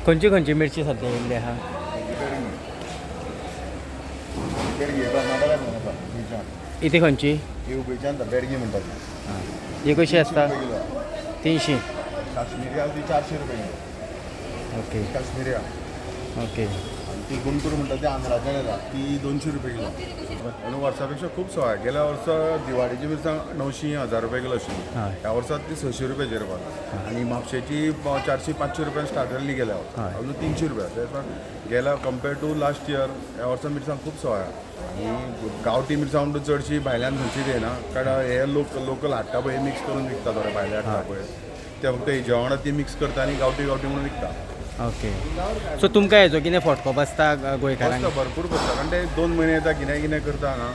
खंयची खंयची मिरची सद्या येयल्ली आहा? इथे खंयची? बेडगी म्हणतात. हां, ही कशी आसता? 300. काश्मीरी ती 400 रुपये किलो. Okay Kashmiri okay. आणि ती गुंटूर म्हणतात ती आंध्राच्यान येता ती 200 रुपये किलो. आणि वर्सापेक्षा खूप सवाय. गेल्या वर्सा दिवाळीची मिरसांग 900-1000 रुपये किलो आशिल्ली. हय. ह्या वर्सात ती 600 रुपयाचेर पावता. आणि म्हापशेची 400-500 रुपयान स्टार्ट जाल्ली गेल्या वर्सा. हय. अजून 300 रुपया. गेल्या कम्पेअर टू लास्ट इयर ह्या वर्सा मिरसांग खूप सवाय. आणि गांवठी मिरसांग म्हणून चडशी भायल्यान खंयची देना, कारण हे लोकल हाडटा पळय मिक्स करून विकता थोडे भायले हाडटा पळय ते फक्त हेज्या वांगडा ती मिक्स करता आनी गांवठी म्हणून विकता. ओके. सो तुमकां हेजो कितें फटको बसता गोंयकारांक? बसता भरपूर बसता, कारण ते 2 म्हयने येता कितें करता हांगा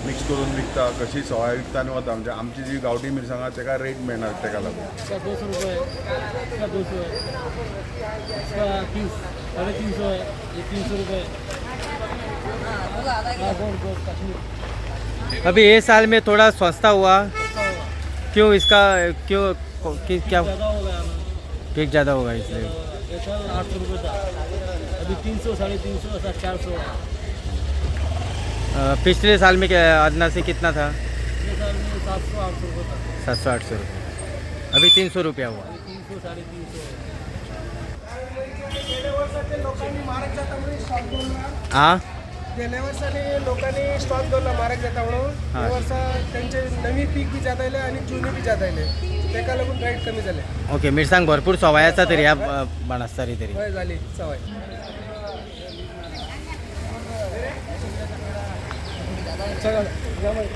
मिक्स करून विकता, कशी सवाय विकता आनी वता. म्हणजे आमची जी गांवठी मिरसांग आहा तेका रेट मेळना तेका लागून. इसका 200 रुपये, इसका 200 है, इसका 30, 350 है, ये 300 रुपये। गोल कश्मीर अभी ये साल में थोड़ा सस्ता हुआ, सस्ता होगा, क्यों इसका क्यों क्या ज़्यादा हो गया ना। पीक ज़्यादा होगा इसलिए? ये साल 800 रुपये था, अभी 300, 350, ऐसा 400 है। पिछले साल में क्या अदना से कितना था? ये साल में 700-800 रुपये था, 700-800 रुपये. अभी 300 रुपया हुआ. अभी 300, 350 है। हाँ गेल्या वर्षाने लोकांनी स्टॉक दवरला म्हारग जाता म्हणून. हा. ह्या वर्सा त्यांचे नवी पीक बी जाता येले आणि जुनी बी जाता येले, तेका लागून रेट कमी झाले. ओके. मिरसांग भरपूर सवाय आसा तरी ह्या बाणस्तारी तरी. वय झाली सवय. चला या मग.